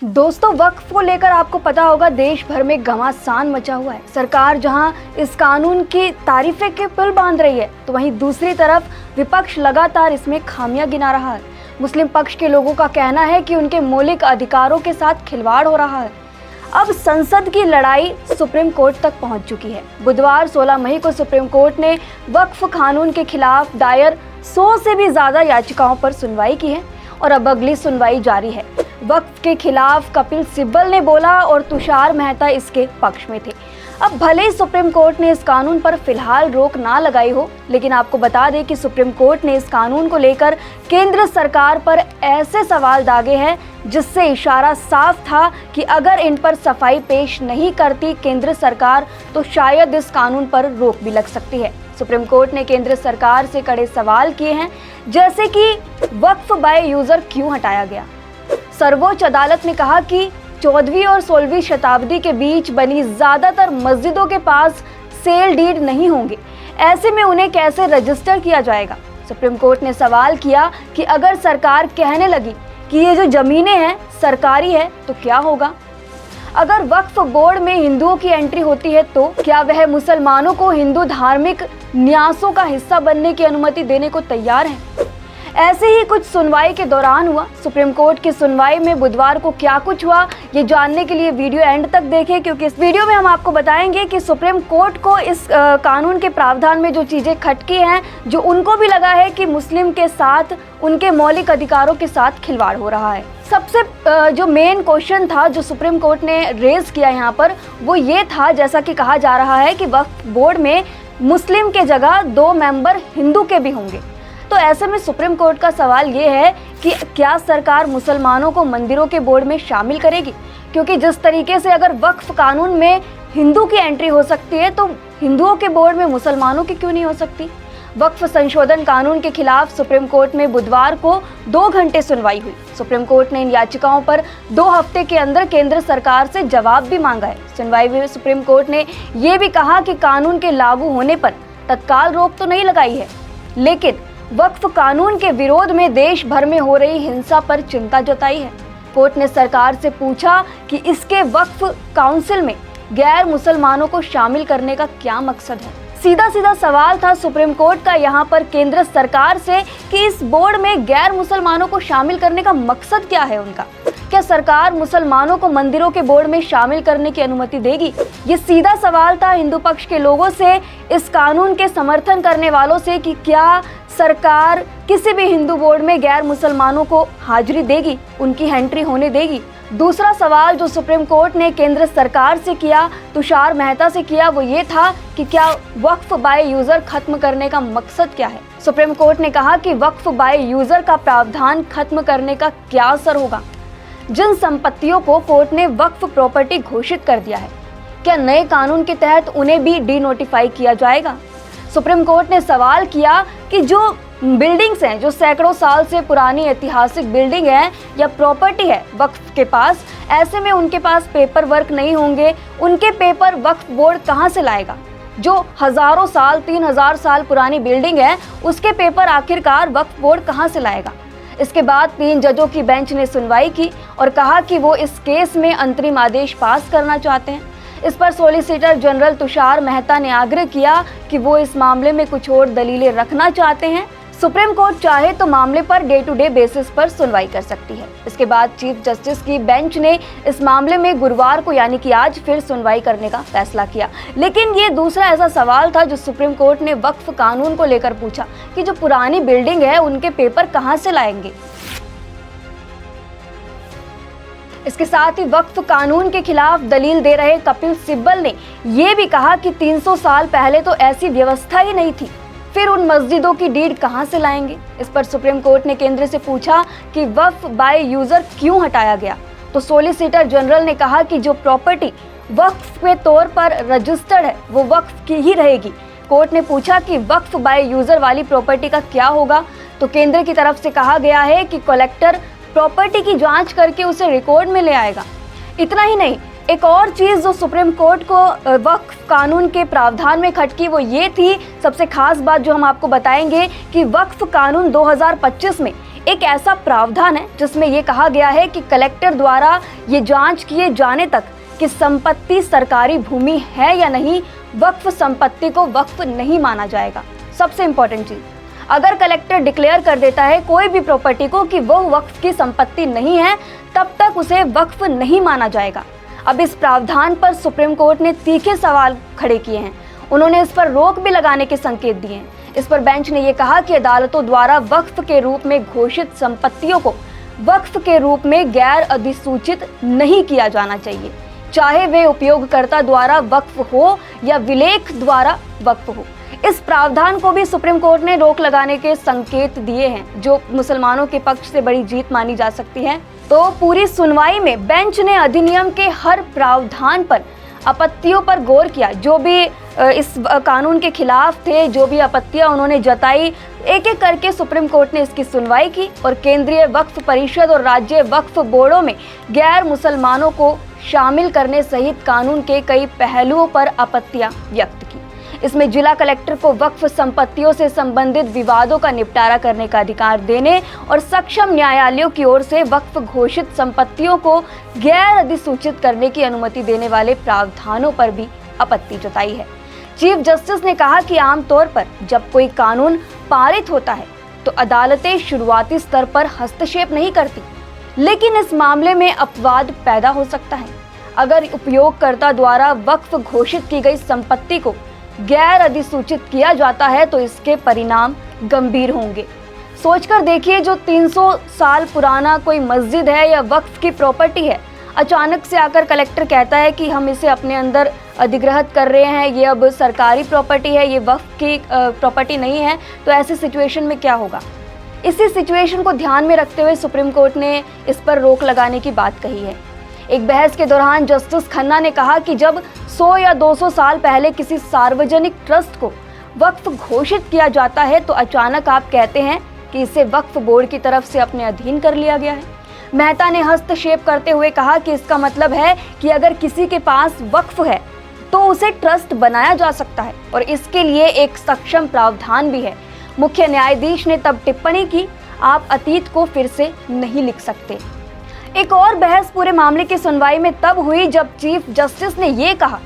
दोस्तों, वक्फ को लेकर आपको पता होगा देश भर में घमासान मचा हुआ है। सरकार जहां इस कानून की तारीफें के पुल बांध रही है, तो वहीं दूसरी तरफ विपक्ष लगातार इसमें खामियां गिना रहा है। मुस्लिम पक्ष के लोगों का कहना है कि उनके मौलिक अधिकारों के साथ खिलवाड़ हो रहा है। अब संसद की लड़ाई सुप्रीम कोर्ट तक पहुंच चुकी है। बुधवार 16 मई को सुप्रीम कोर्ट ने वक्फ कानून के खिलाफ दायर 100 से भी ज्यादा याचिकाओं पर सुनवाई की है और अब अगली सुनवाई जारी है। वक्फ के खिलाफ कपिल सिब्बल ने बोला और तुषार मेहता इसके पक्ष में थे। अब भले ही सुप्रीम कोर्ट ने इस कानून पर फिलहाल रोक ना लगाई हो, लेकिन आपको बता दें कि सुप्रीम कोर्ट ने इस कानून को लेकर केंद्र सरकार पर ऐसे सवाल दागे हैं जिससे इशारा साफ था कि अगर इन पर सफाई पेश नहीं करती केंद्र सरकार तो शायद इस कानून पर रोक भी लग सकती है। सुप्रीम कोर्ट ने केंद्र सरकार से कड़े सवाल किए हैं, जैसे कि वक्फ बाय यूजर क्यों हटाया गया। सर्वोच्च अदालत ने कहा कि 14वीं और 16वीं शताब्दी के बीच बनी ज्यादातर मस्जिदों के पास सेल डीड नहीं होंगे, ऐसे में उन्हें कैसे रजिस्टर किया जाएगा। सुप्रीम कोर्ट ने सवाल किया कि अगर सरकार कहने लगी कि ये जो जमीनें हैं सरकारी है तो क्या होगा। अगर वक्फ बोर्ड में हिंदुओं की एंट्री होती है तो क्या वह मुसलमानों को हिंदू धार्मिक न्यासों का हिस्सा बनने की अनुमति देने को तैयार है। ऐसे ही कुछ सुनवाई के दौरान हुआ। सुप्रीम कोर्ट की सुनवाई में बुधवार को क्या कुछ हुआ, ये जानने के लिए वीडियो एंड तक देखें, क्योंकि इस वीडियो में हम आपको बताएंगे कि सुप्रीम कोर्ट को इस कानून के प्रावधान में जो चीज़ें खटकी हैं, जो उनको भी लगा है कि मुस्लिम के साथ उनके मौलिक अधिकारों के साथ खिलवाड़ हो रहा है। सबसे जो मेन क्वेश्चन था जो सुप्रीम कोर्ट ने रेज किया यहाँ पर, वो ये था, जैसा कि कहा जा रहा है कि वक्फ बोर्ड में मुस्लिम के जगह 2 मेंबर हिंदू के भी होंगे। तो ऐसे में सुप्रीम कोर्ट का सवाल ये है कि क्या सरकार मुसलमानों को मंदिरों के बोर्ड में शामिल करेगी, क्योंकि जिस तरीके से अगर वक्फ कानून में हिंदू की एंट्री हो सकती है तो हिंदुओं के बोर्ड में मुसलमानों की क्यों नहीं हो सकती। वक्फ संशोधन कानून के खिलाफ सुप्रीम कोर्ट में बुधवार को 2 घंटे सुनवाई हुई। सुप्रीम कोर्ट ने इन याचिकाओं पर 2 हफ्ते के अंदर केंद्र सरकार से जवाब भी मांगा है। सुनवाई में सुप्रीम कोर्ट ने ये भी कहा कि कानून के लागू होने पर तत्काल रोक तो नहीं लगाई है, लेकिन वक्फ कानून के विरोध में देश भर में हो रही हिंसा पर चिंता जताई है। कोर्ट ने सरकार से पूछा कि इसके वक्फ काउंसिल में गैर मुसलमानों को शामिल करने का क्या मकसद है। सीधा सीधा सवाल था सुप्रीम कोर्ट का यहाँ पर केंद्र सरकार से कि इस बोर्ड में गैर मुसलमानों को शामिल करने का मकसद क्या है उनका। क्या सरकार मुसलमानों को मंदिरों के बोर्ड में शामिल करने की अनुमति देगी? ये सीधा सवाल था हिंदू पक्ष के लोगों से, इस कानून के समर्थन करने वालों से, कि क्या सरकार किसी भी हिंदू बोर्ड में गैर मुसलमानों को हाजिरी देगी, उनकी एंट्री होने देगी। दूसरा सवाल जो सुप्रीम कोर्ट ने केंद्र सरकार से किया, तुषार मेहता से किया, वो ये था कि क्या वक्फ बाय यूजर खत्म करने का मकसद क्या है। सुप्रीम कोर्ट ने कहा कि वक्फ बाय यूजर का प्रावधान खत्म करने का क्या असर होगा। जिन संपत्तियों को कोर्ट ने वक्फ प्रॉपर्टी घोषित कर दिया है, क्या नए कानून के तहत उन्हें भी डीनोटिफाई किया जाएगा। सुप्रीम कोर्ट ने सवाल किया कि जो बिल्डिंग्स हैं, जो सैकड़ों साल से पुरानी ऐतिहासिक बिल्डिंग है या प्रॉपर्टी है वक्फ के पास, ऐसे में उनके पास पेपर वर्क नहीं होंगे, उनके पेपर वक्फ बोर्ड कहाँ से लाएगा। जो हजारों साल 3000 साल पुरानी बिल्डिंग है, उसके पेपर आखिरकार वक्फ बोर्ड कहाँ से लाएगा। इसके बाद 3 जजों की बेंच ने सुनवाई की और कहा कि वो इस केस में अंतरिम आदेश पास करना चाहते हैं। इस पर सॉलिसिटर जनरल तुषार मेहता ने आग्रह किया कि वो इस मामले में कुछ और दलीलें रखना चाहते हैं। सुप्रीम कोर्ट चाहे तो मामले per day to day basis पर सुनवाई कर सकती है। इसके बाद चीफ जस्टिस की बेंच ने इस मामले में गुरुवार को, यानी कि आज, फिर सुनवाई करने का फैसला किया। लेकिन ये दूसरा ऐसा सवाल था जो सुप्रीम कोर्ट ने वक्फ कानून को लेकर पूछा कि जो पुरानी बिल्डिंग है उनके पेपर कहाँ से लाएंगे। इसके साथ ही वक्फ कानून के खिलाफ दलील दे रहे कपिल सिब्बल ने यह भी कहा कि 300 साल पहले तो ऐसी व्यवस्था ही नहीं थी, फिर उन मस्जिदों की डीड कहां से लाएंगे। इस पर सुप्रीम कोर्ट ने केंद्र से पूछा कि वक्फ बाय यूजर क्यों हटाया गया, तो सॉलिसिटर जनरल ने कहा कि जो प्रॉपर्टी वक्फ के तौर पर रजिस्टर्ड है वो वक्फ की ही रहेगी। कोर्ट ने पूछा कि वक्फ बाय यूजर वाली प्रॉपर्टी का क्या होगा, तो केंद्र की तरफ से कहा गया है कि कलेक्टर प्रॉपर्टी की जांच करके उसे रिकॉर्ड में ले आएगा। इतना ही नहीं, एक और चीज़ जो सुप्रीम कोर्ट को वक्फ कानून के प्रावधान में खटकी वो ये थी, सबसे खास बात जो हम आपको बताएंगे कि वक्फ कानून 2025 में एक ऐसा प्रावधान है जिसमें ये कहा गया है कि कलेक्टर द्वारा ये जांच किए जाने तक कि संपत्ति सरकारी भूमि है या नहीं, वक्फ संपत्ति को वक्फ नहीं माना जाएगा। सबसे इम्पोर्टेंट चीज़, अगर कलेक्टर डिक्लेयर कर देता है कोई भी प्रॉपर्टी को कि वो वक्फ की संपत्ति नहीं है, तब तक उसे वक्फ नहीं माना जाएगा। अब इस प्रावधान पर सुप्रीम कोर्ट ने तीखे सवाल खड़े किए हैं। उन्होंने इस पर रोक भी लगाने के संकेत दिए हैं। इस पर बेंच ने यह कहा कि अदालतों द्वारा वक्फ के रूप में घोषित संपत्तियों को वक्फ के रूप में गैर अधिसूचित नहीं किया जाना चाहिए, चाहे वे उपयोगकर्ता द्वारा वक्फ हो या विलेख द्वारा वक्फ हो। इस प्रावधान को भी सुप्रीम कोर्ट ने रोक लगाने के संकेत दिए हैं, जो मुसलमानों के पक्ष से बड़ी जीत मानी जा सकती है। तो पूरी सुनवाई में बेंच ने अधिनियम के हर प्रावधान पर आपत्तियों पर गौर किया। जो भी इस कानून के खिलाफ थे, जो भी आपत्तियां उन्होंने जताई, एक एक करके सुप्रीम कोर्ट ने इसकी सुनवाई की और केंद्रीय वक्फ परिषद और राज्य वक्फ बोर्डों में गैर मुसलमानों को शामिल करने सहित कानून के कई पहलुओं पर आपत्तियां व्यक्त की। इसमें जिला कलेक्टर को वक्फ संपत्तियों से संबंधित विवादों का निपटारा करने का अधिकार देने और सक्षम न्यायालयों की ओर से वक्फ घोषित संपत्तियों को गैर अधिसूचित करने की अनुमति देने वाले प्रावधानों पर भी आपत्ति जताई है। चीफ जस्टिस ने कहा कि आमतौर पर जब कोई कानून पारित होता है तो अदालतें शुरुआती स्तर पर हस्तक्षेप नहीं करती, लेकिन इस मामले में अपवाद पैदा हो सकता है। अगर उपयोगकर्ता द्वारा वक्फ घोषित की गई संपत्ति को गैर अधिसूचित किया जाता है तो इसके परिणाम गंभीर होंगे। सोचकर देखिए, जो 300 साल पुराना कोई मस्जिद है या वक्फ की प्रॉपर्टी है, अचानक से आकर कलेक्टर कहता है कि हम इसे अपने अंदर अधिग्रहित कर रहे हैं, ये अब सरकारी प्रॉपर्टी है, ये वक्फ की प्रॉपर्टी नहीं है, तो ऐसी सिचुएशन में क्या होगा। इसी सिचुएशन को ध्यान में रखते हुए सुप्रीम कोर्ट ने इस पर रोक लगाने की बात कही है। एक बहस के दौरान जस्टिस खन्ना ने कहा कि जब 100 या 200 साल पहले किसी सार्वजनिक ट्रस्ट को वक्फ घोषित किया जाता है तो अचानक आप कहते हैं कि इसे वक्फ बोर्ड की तरफ से अपने अधीन कर लिया गया है। मेहता ने हस्तक्षेप करते हुए कहा कि इसका मतलब है कि अगर किसी के पास वक्फ है तो उसे ट्रस्ट बनाया जा सकता है और इसके लिए एक सक्षम प्रावधान भी है। मुख्य न्यायाधीश ने तब टिप्पणी की, आप अतीत को फिर से नहीं लिख सकते। एक और बहस पूरे मामले की सुनवाई में तब हुई जब चीफ जस्टिस ने ये कहा,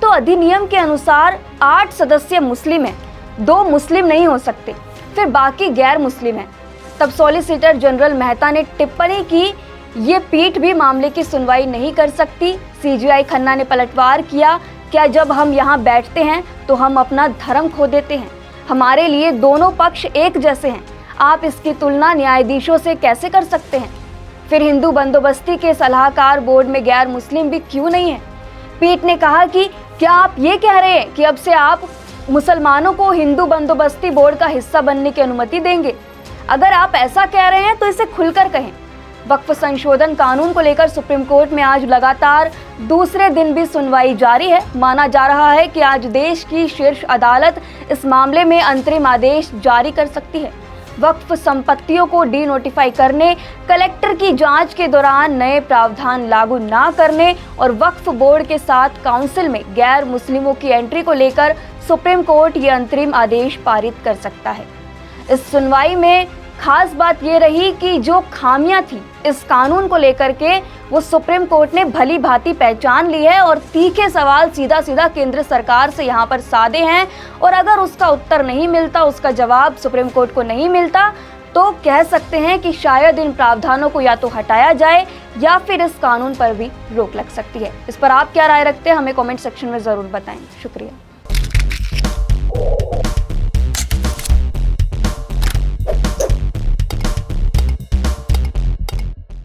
तो अधिनियम के अनुसार 8 सदस्य मुस्लिम हैं, 2 मुस्लिम नहीं हो सकते, फिर बाकी गैर मुस्लिम हैं। तब सॉलिसिटर जनरल मेहता ने टिप्पणी की, ये पीठ भी मामले की सुनवाई नहीं कर सकती। सीजीआई खन्ना ने पलटवार किया, क्या जब हम यहाँ बैठते हैं तो हम अपना धर्म खो देते हैं? हमारे लिए दोनों पक्ष एक जैसे हैं, आप इसकी तुलना न्यायाधीशों से कैसे कर सकते हैं? फिर हिंदू बंदोबस्ती के सलाहकार बोर्ड में गैर मुस्लिम भी क्यों नहीं है? पीठ ने कहा कि क्या आप ये कह रहे हैं कि अब से आप मुसलमानों को हिंदू बंदोबस्ती बोर्ड का हिस्सा बनने की अनुमति देंगे? अगर आप ऐसा कह रहे हैं तो इसे खुलकर कहें। वक्फ संशोधन कानून को लेकर सुप्रीम कोर्ट में आज लगातार दूसरे दिन भी सुनवाई जारी है। माना जा रहा है कि आज देश की शीर्ष अदालत इस मामले में अंतरिम आदेश जारी कर सकती है। वक्फ संपत्तियों को डी नोटिफाई करने, कलेक्टर की जांच के दौरान नए प्रावधान लागू ना करने और वक्फ बोर्ड के साथ काउंसिल में गैर मुस्लिमों की एंट्री को लेकर सुप्रीम कोर्ट ये अंतरिम आदेश पारित कर सकता है। इस सुनवाई में खास बात ये रही कि जो खामियां थी इस कानून को लेकर के, वो सुप्रीम कोर्ट ने भली भांति पहचान ली है और तीखे सवाल सीधा सीधा केंद्र सरकार से यहाँ पर साधे हैं। और अगर उसका उत्तर नहीं मिलता, उसका जवाब सुप्रीम कोर्ट को नहीं मिलता, तो कह सकते हैं कि शायद इन प्रावधानों को या तो हटाया जाए या फिर इस कानून पर भी रोक लग सकती है। इस पर आप क्या राय रखते हैं, हमें कमेंट सेक्शन में ज़रूर बताएं। शुक्रिया।